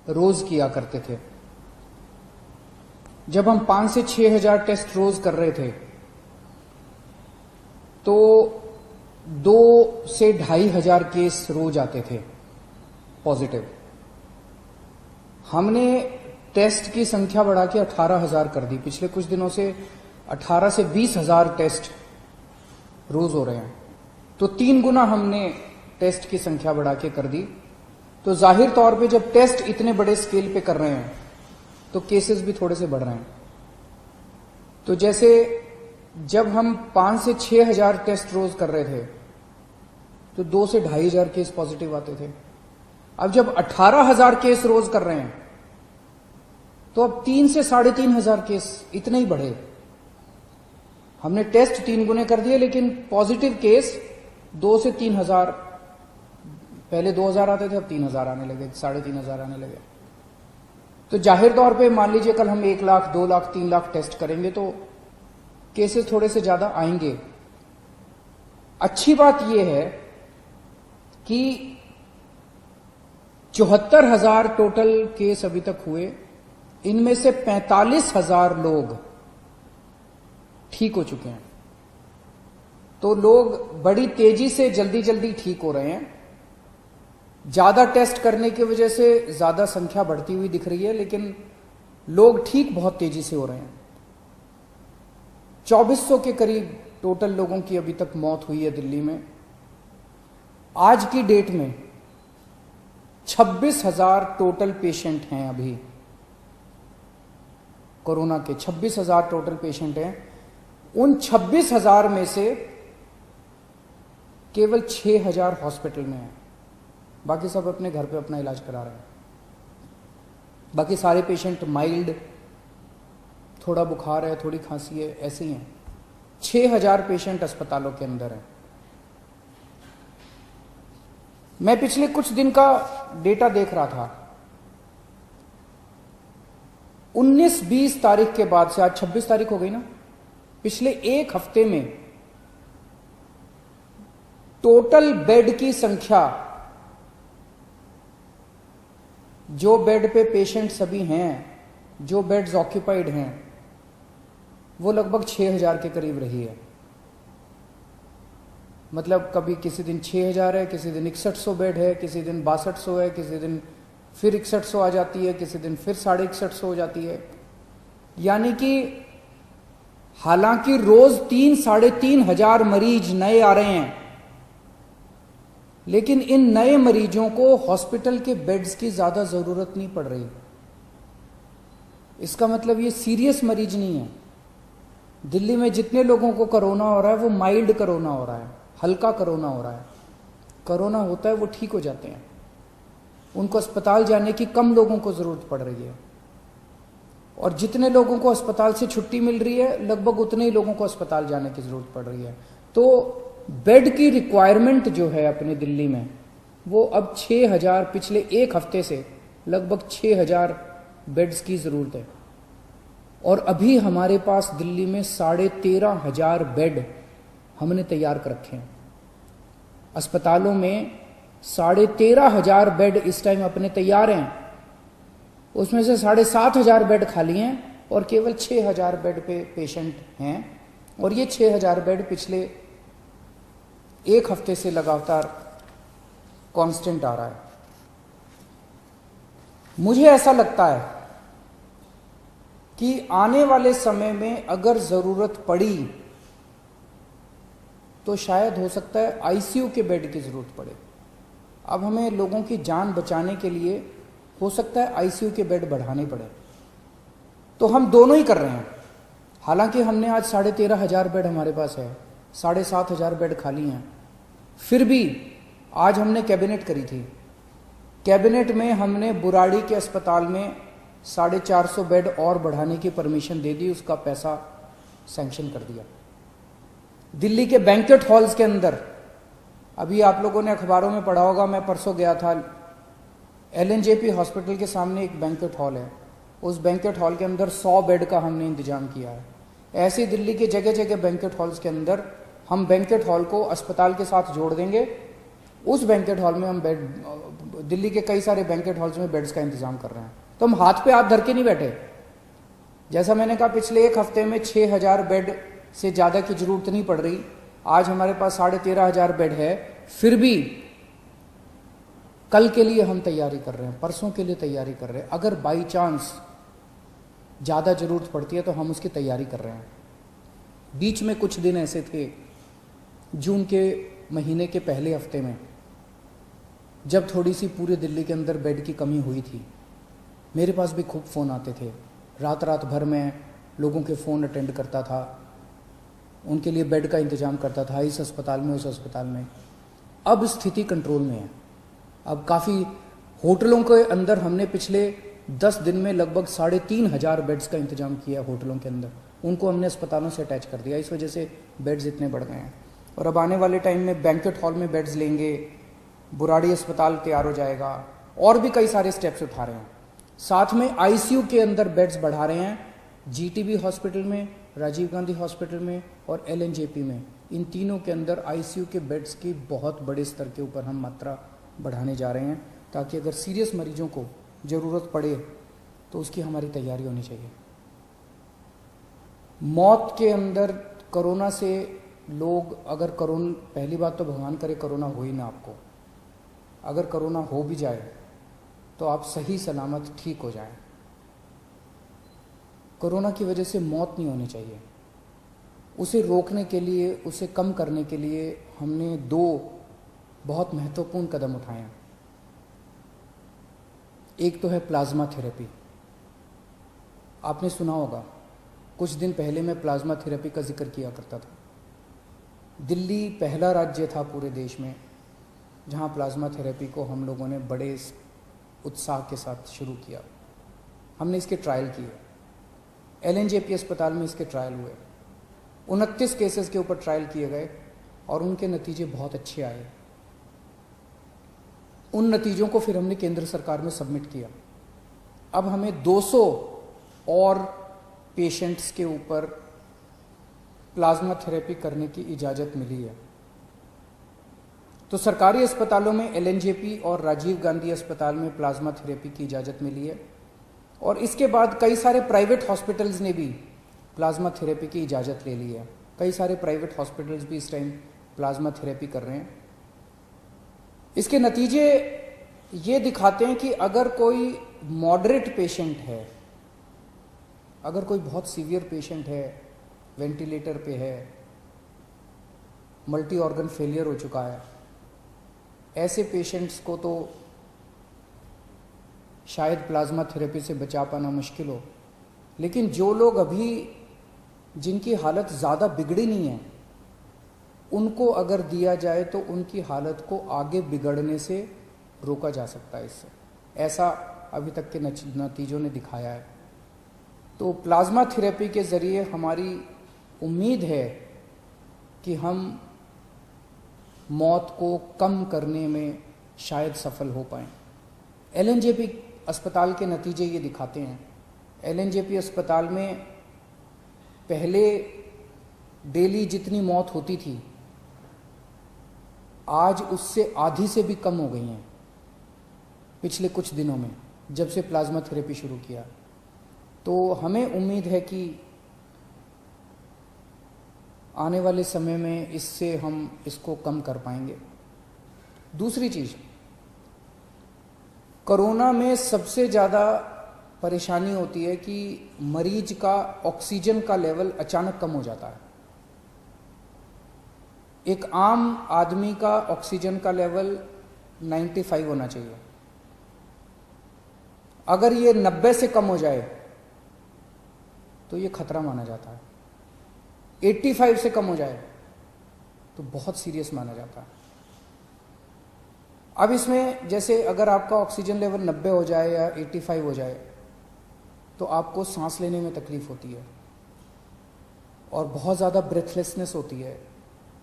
रोज किया करते थे। जब हम 5 से 6 हजार टेस्ट रोज कर रहे थे तो 2 से 2.5 हजार केस रोज आते थे पॉजिटिव। हमने टेस्ट की संख्या बढ़ा के 18,000 कर दी। पिछले कुछ दिनों से 18 से 20 हजार टेस्ट रोज हो रहे हैं, तो 3 गुना हमने टेस्ट की संख्या बढ़ा के कर दी। तो जाहिर तौर पे जब टेस्ट इतने बड़े स्केल पे कर रहे हैं तो केसेस भी थोड़े से बढ़ रहे हैं। तो जैसे जब हम 5 से 6 हजार टेस्ट रोज कर रहे थे तो 2 से 2.5 हजार केस पॉजिटिव आते थे। अब जब 18,000 केस रोज कर रहे हैं तो अब 3 से 3.5 हजार केस इतने ही बढ़े। हमने टेस्ट 3 गुने कर दिए, लेकिन पॉजिटिव केस 2 से 3 हजार, पहले 2,000 आते थे, अब 3,000 आने लगे, 3,500 आने लगे। तो जाहिर तौर पे मान लीजिए कल हम 1 लाख, 2 लाख, 3 लाख टेस्ट करेंगे तो केसेस थोड़े से ज्यादा आएंगे। अच्छी बात यह है कि 74,000 टोटल केस अभी तक हुए, इनमें से 45,000 लोग ठीक हो चुके हैं। तो लोग बड़ी तेजी से जल्दी जल्दी ठीक हो रहे हैं। ज्यादा टेस्ट करने की वजह से ज्यादा संख्या बढ़ती हुई दिख रही है, लेकिन लोग ठीक बहुत तेजी से हो रहे हैं। 2400 के करीब टोटल लोगों की अभी तक मौत हुई है दिल्ली में। आज की डेट में 26,000 टोटल पेशेंट हैं। अभी कोरोना के 26,000 टोटल पेशेंट हैं। उन 26,000 में से केवल 6,000 हॉस्पिटल में हैं, बाकी सब अपने घर पे अपना इलाज करा रहे हैं। बाकी सारे पेशेंट माइल्ड, थोड़ा बुखार है, थोड़ी खांसी है, ऐसे ही हैं। 6,000 पेशेंट अस्पतालों के अंदर हैं। मैं पिछले कुछ दिन का डेटा देख रहा था। 19-20 तारीख के बाद से, आज 26 तारीख हो गई ना, पिछले 1 हफ्ते में टोटल बेड की संख्या, जो बेड पे पेशेंट सभी हैं, जो बेड्स ऑक्यूपाइड हैं, वो लगभग 6,000 के करीब रही है। मतलब कभी किसी दिन 6,000 है, किसी दिन 6100 बेड है, किसी दिन 6200 है, किसी दिन फिर 6100 आ जाती है, किसी दिन फिर 6150 हो जाती है। यानी कि हालांकि रोज 3-3.5 हजार मरीज नए आ रहे हैं, लेकिन इन नए मरीजों को हॉस्पिटल के बेड्स की ज्यादा जरूरत नहीं पड़ रही। इसका मतलब ये सीरियस मरीज नहीं है। दिल्ली में जितने लोगों को कोरोना हो रहा है वो माइल्ड कोरोना हो रहा है, हल्का कोरोना हो रहा है। कोरोना होता है वो ठीक हो जाते हैं, उनको अस्पताल जाने की कम लोगों को जरूरत पड़ रही है। और जितने लोगों को अस्पताल से छुट्टी मिल रही है, लगभग उतने ही लोगों को अस्पताल जाने की जरूरत पड़ रही है। तो बेड की रिक्वायरमेंट जो है अपने दिल्ली में, वो अब 6,000, पिछले 1 हफ्ते से लगभग 6,000 बेड्स की जरूरत है। और अभी हमारे पास दिल्ली में 13,500 बेड हमने तैयार कर रखे हैं। अस्पतालों में 13,500 बेड इस टाइम अपने तैयार हैं। उसमें से 7,500 बेड खाली हैं और केवल 6,000 बेड पे पेशेंट हैं। और ये 6,000 बेड पिछले 1 हफ्ते से लगातार कांस्टेंट आ रहा है। मुझे ऐसा लगता है कि आने वाले समय में अगर जरूरत पड़ी तो शायद हो सकता है आईसीयू के बेड की जरूरत पड़े। अब हमें लोगों की जान बचाने के लिए हो सकता है आईसीयू के बेड बढ़ाने पड़े। तो हम दोनों ही कर रहे हैं। हालांकि हमने आज 13,500 बेड हमारे पास है, 7,500 बेड खाली हैं। फिर भी आज हमने कैबिनेट करी थी। कैबिनेट में हमने बुराड़ी के अस्पताल में 450 बेड और बढ़ाने की परमिशन दे दी, उसका पैसा सैंक्शन कर दिया। दिल्ली के बैंक्वेट हॉल्स के अंदर, अभी आप लोगों ने अखबारों में पढ़ा होगा, मैं परसों गया था, LNJP हॉस्पिटल के सामने एक बैंक्वेट हॉल है, उस बैंक्वेट हॉल के अंदर 100 बेड का हमने इंतजाम किया है। ऐसे दिल्ली के जगह जगह बैंक्वेट हॉल्स के अंदर हम बैंक्वेट हॉल को अस्पताल के साथ जोड़ देंगे उस बैंकेट हॉल में हम बेड, दिल्ली के कई सारे बैंकेट हॉल्स में बेड्स का इंतजाम कर रहे हैं। तो हम हाथ पे हाथ धर के नहीं बैठे। जैसा मैंने कहा, पिछले एक हफ्ते में 6,000 बेड से ज़्यादा की जरूरत नहीं पड़ रही। आज हमारे पास 13,500 बेड है, फिर भी कल के लिए हम तैयारी कर रहे हैं, परसों के लिए तैयारी कर रहे हैं। अगर बाई चांस ज़्यादा जरूरत पड़ती है तो हम उसकी तैयारी कर रहे हैं। बीच में कुछ दिन ऐसे थे, जून के महीने के पहले हफ्ते में, जब थोड़ी सी पूरे दिल्ली के अंदर बेड की कमी हुई थी, मेरे पास भी खूब फ़ोन आते थे। रात रात भर मैं लोगों के फ़ोन अटेंड करता था, उनके लिए बेड का इंतज़ाम करता था, इस अस्पताल में उस अस्पताल में। अब स्थिति कंट्रोल में है। अब काफ़ी होटलों के अंदर हमने पिछले 10 दिन में लगभग 3,500 बेड्स का इंतजाम किया होटलों के अंदर। उनको हमने अस्पतालों से अटैच कर दिया। इस वजह से बेड्स इतने बढ़ गए हैं। और अब आने वाले टाइम में बैंकेट हॉल में बेड्स लेंगे, बुराड़ी अस्पताल तैयार हो जाएगा, और भी कई सारे स्टेप्स उठा रहे हैं। साथ में आईसीयू के अंदर बेड्स बढ़ा रहे हैं, जीटीबी हॉस्पिटल में, राजीव गांधी हॉस्पिटल में और एलएनजेपी में। इन तीनों के अंदर आईसीयू के बेड्स की बहुत बड़े स्तर के ऊपर हम मात्रा बढ़ाने जा रहे हैं, ताकि अगर सीरियस मरीजों को ज़रूरत पड़े तो उसकी हमारी तैयारी होनी चाहिए। मौत के अंदर कोरोना से लोग, अगर कोरोना, पहली बात तो भगवान करे कोरोना हो ही ना आपको, अगर कोरोना हो भी जाए तो आप सही सलामत ठीक हो जाएं। कोरोना की वजह से मौत नहीं होनी चाहिए। उसे रोकने के लिए, उसे कम करने के लिए हमने 2 बहुत महत्वपूर्ण कदम उठाए हैं। एक तो है प्लाज्मा थेरेपी। आपने सुना होगा, कुछ दिन पहले मैं प्लाज्मा थेरेपी का जिक्र किया करता था। दिल्ली पहला राज्य था पूरे देश में जहां प्लाज्मा थेरेपी को हम लोगों ने बड़े उत्साह के साथ शुरू किया। हमने इसके ट्रायल किए, एलएनजेपी अस्पताल में इसके ट्रायल हुए। 29 केसेस के ऊपर ट्रायल किए गए और उनके नतीजे बहुत अच्छे आए। उन नतीजों को फिर हमने केंद्र सरकार में सबमिट किया। अब हमें 200 और पेशेंट्स के ऊपर प्लाज्मा थेरेपी करने की इजाज़त मिली है। तो सरकारी अस्पतालों में एलएनजेपी और राजीव गांधी अस्पताल में प्लाज्मा थेरेपी की इजाज़त मिली है। और इसके बाद कई सारे प्राइवेट हॉस्पिटल्स ने भी प्लाज्मा थेरेपी की इजाज़त ले ली है। कई सारे प्राइवेट हॉस्पिटल्स भी इस टाइम प्लाज्मा थेरेपी कर रहे हैं। इसके नतीजे ये दिखाते हैं कि अगर कोई मॉडरेट पेशेंट है, अगर कोई बहुत सीवियर पेशेंट है, वेंटिलेटर पे है, मल्टी ऑर्गन फेलियर हो चुका है, ऐसे पेशेंट्स को तो शायद प्लाज्मा थेरेपी से बचा पाना मुश्किल हो। लेकिन जो लोग अभी, जिनकी हालत ज़्यादा बिगड़ी नहीं है, उनको अगर दिया जाए तो उनकी हालत को आगे बिगड़ने से रोका जा सकता है इससे। ऐसा अभी तक के नतीजों ने दिखाया है। तो प्लाज्मा थेरेपी के ज़रिए हमारी उम्मीद है कि हम मौत को कम करने में शायद सफल हो पाएं। एलएनजेपी अस्पताल के नतीजे ये दिखाते हैं। एलएनजेपी अस्पताल में पहले डेली जितनी मौत होती थी, आज उससे आधी से भी कम हो गई हैं पिछले कुछ दिनों में, जब से प्लाज्मा थेरेपी शुरू किया। तो हमें उम्मीद है कि आने वाले समय में इससे हम इसको कम कर पाएंगे। दूसरी चीज़, कोरोना में सबसे ज़्यादा परेशानी होती है कि मरीज का ऑक्सीजन का लेवल अचानक कम हो जाता है। एक आम आदमी का ऑक्सीजन का लेवल 95 होना चाहिए। अगर ये 90 से कम हो जाए तो ये खतरा माना जाता है। 85 से कम हो जाए तो बहुत सीरियस माना जाता है। अब इसमें जैसे अगर आपका ऑक्सीजन लेवल 90 हो जाए या 85 हो जाए तो आपको सांस लेने में तकलीफ होती है और बहुत ज़्यादा ब्रेथलेसनेस होती है,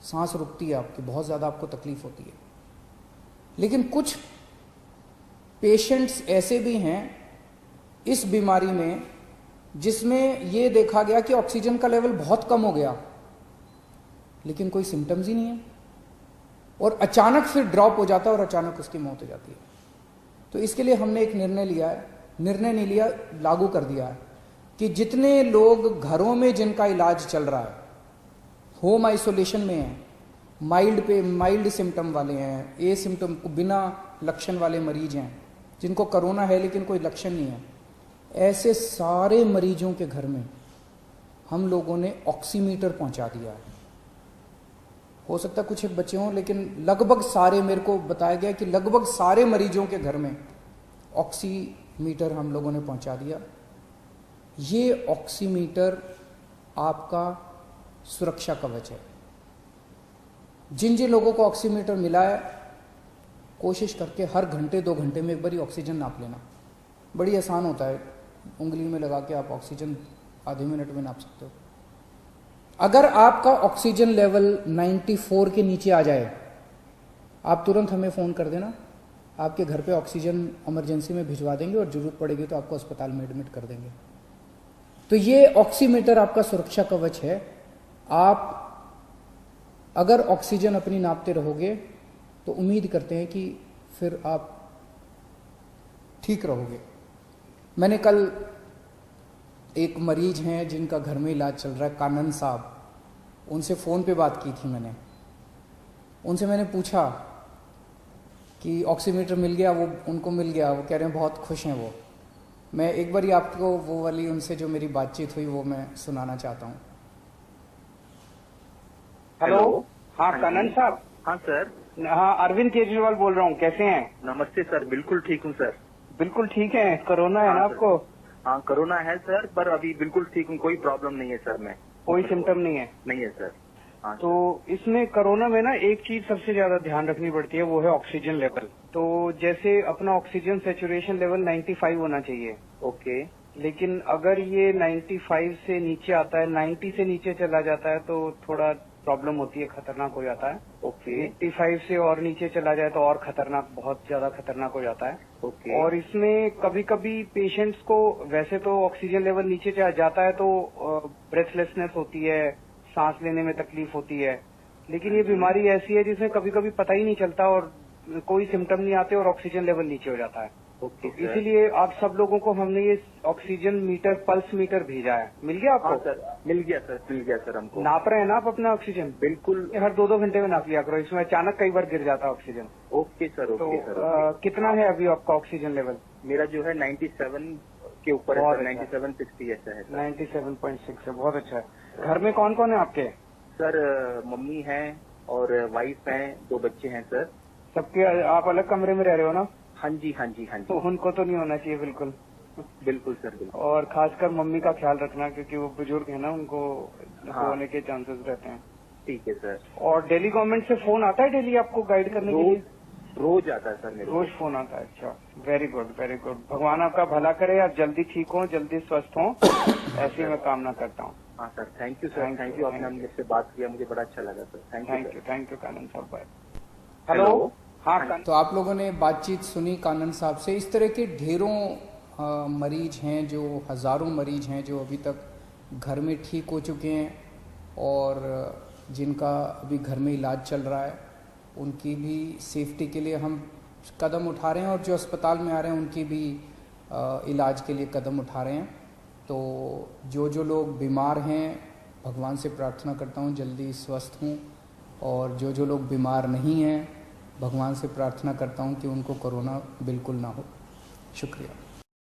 सांस रुकती है आपकी, बहुत ज़्यादा आपको तकलीफ होती है। लेकिन कुछ पेशेंट्स ऐसे भी हैं इस बीमारी में जिसमें ये देखा गया कि ऑक्सीजन का लेवल बहुत कम हो गया लेकिन कोई सिम्टम्स ही नहीं है। और अचानक फिर ड्रॉप हो जाता है और अचानक उसकी मौत हो जाती है। तो इसके लिए हमने एक निर्णय लिया है, निर्णय नहीं लिया, लागू कर दिया है कि जितने लोग घरों में जिनका इलाज चल रहा है, होम आइसोलेशन में हैं, माइल्ड सिम्टम वाले हैं, ए सिम्टम बिना लक्षण वाले मरीज हैं, जिनको कोरोना है लेकिन कोई लक्षण नहीं है, ऐसे सारे मरीजों के घर में हम लोगों ने ऑक्सीमीटर पहुंचा दिया है। हो सकता है कुछ एक बच्चे हों, लेकिन लगभग सारे, मेरे को बताया गया कि लगभग सारे मरीजों के घर में ऑक्सीमीटर हम लोगों ने पहुंचा दिया। ये ऑक्सीमीटर आपका सुरक्षा कवच है। जिन जिन लोगों को ऑक्सीमीटर मिला है, कोशिश करके हर घंटे 2 घंटे में एक बार ऑक्सीजन नाप लेना। बड़ी आसान होता है, उंगली में लगा के आप ऑक्सीजन आधे मिनट में नाप सकते हो। अगर आपका ऑक्सीजन लेवल 94 के नीचे आ जाए, आप तुरंत हमें फ़ोन कर देना, आपके घर पे ऑक्सीजन इमरजेंसी में भिजवा देंगे और ज़रूरत पड़ेगी तो आपको अस्पताल में एडमिट कर देंगे। तो ये ऑक्सीमीटर आपका सुरक्षा कवच है। आप अगर ऑक्सीजन अपनी नापते रहोगे तो उम्मीद करते हैं कि फिर आप ठीक रहोगे। मैंने कल एक मरीज हैं जिनका घर में इलाज चल रहा है, कानन साहब, उनसे फ़ोन पे बात की थी मैंने। उनसे मैंने पूछा कि ऑक्सीमीटर मिल गया, वो उनको मिल गया, वो कह रहे हैं बहुत खुश हैं वो। मैं एक बार ही आपको वो वाली उनसे जो मेरी बातचीत हुई वो मैं सुनाना चाहता हूँ। हेलो। हाँ कनन साहब। हाँ सर। हाँ अरविंद केजरीवाल बोल रहा हूँ, कैसे हैं? नमस्ते सर, बिल्कुल ठीक हूँ सर। बिल्कुल ठीक है। कोरोना है ना हाँ, आपको? हाँ कोरोना है सर, पर अभी बिल्कुल ठीक हूँ, कोई प्रॉब्लम नहीं है सर। मैं कोई सिम्टम नहीं है? नहीं है सर। हाँ तो इसमें कोरोना में ना एक चीज सबसे ज्यादा ध्यान रखनी पड़ती है, वो है ऑक्सीजन लेवल। तो जैसे अपना ऑक्सीजन सेचुरेशन लेवल 95 होना चाहिए। ओके। लेकिन अगर ये 95 से नीचे आता है, 90 से नीचे चला जाता है तो थोड़ा प्रॉब्लम होती है, खतरनाक हो जाता है। ओके। 85 से और नीचे चला जाए तो और खतरनाक, बहुत ज्यादा खतरनाक हो जाता है। ओके। और इसमें कभी कभी पेशेंट्स को वैसे तो ऑक्सीजन लेवल नीचे जाता है तो ब्रेथलेसनेस होती है, सांस लेने में तकलीफ होती है। लेकिन ये बीमारी ऐसी है जिसमें कभी कभी पता ही नहीं चलता और कोई सिम्टम नहीं आते और ऑक्सीजन लेवल नीचे हो जाता है। Okay sir. इसीलिए आप सब लोगों को हमने ये ऑक्सीजन मीटर, पल्स मीटर भेजा है। मिल गया आपको? हाँ सर, मिल गया सर हमको। नाप रहे हैं ना आप अपना ऑक्सीजन? बिल्कुल। हर 2-2 घंटे में नाप लिया करो, इसमें अचानक कई बार गिर जाता है ऑक्सीजन। Okay sir. तो ओके सर। कितना है अभी आपका ऑक्सीजन लेवल? मेरा जो है 97 के ऊपर है बहुत सर, अच्छा। 97-60 ऐसा है सर। 97.6 है, बहुत अच्छा है। घर में कौन कौन है आपके? सर मम्मी है और वाइफ है, 2 बच्चे हैं सर। सबके आप अलग कमरे में रह रहे हो ना? हाँ जी हाँ जी हाँ तो जी। उनको तो नहीं होना चाहिए बिल्कुल। बिल्कुल सर, बिल्कुल। और खासकर मम्मी का ख्याल रखना, क्योंकि वो बुजुर्ग है ना, उनको हाँ। होने के चांसेस रहते हैं। ठीक है सर। और दिल्ली गवर्नमेंट से फोन आता है डेली आपको गाइड करने के लिए? रोज आता है सर मेरे को। रोज फोन आता है? अच्छा, वेरी गुड वेरी गुड। भगवान आपका भला करे, आप जल्दी ठीक हो, जल्दी स्वस्थ हो, ऐसी मैं कामना करता हूँ। हाँ sir, thank you sir, thank you. आपने मुझसे बात किया, मुझे बड़ा अच्छा लगा सर। थैंक यू कानन साहब। बाय। हेलो। हाँ तो आप लोगों ने बातचीत सुनी कानन साहब से। इस तरह के ढेरों मरीज हैं, जो हज़ारों मरीज हैं जो अभी तक घर में ठीक हो चुके हैं और जिनका अभी घर में इलाज चल रहा है, उनकी भी सेफ्टी के लिए हम कदम उठा रहे हैं और जो अस्पताल में आ रहे हैं उनकी भी इलाज के लिए कदम उठा रहे हैं। तो जो लोग बीमार हैं, भगवान से प्रार्थना करता हूँ जल्दी स्वस्थ हों, और जो लोग बीमार नहीं हैं, भगवान से प्रार्थना करता हूँ कि उनको कोरोना बिल्कुल ना हो। शुक्रिया।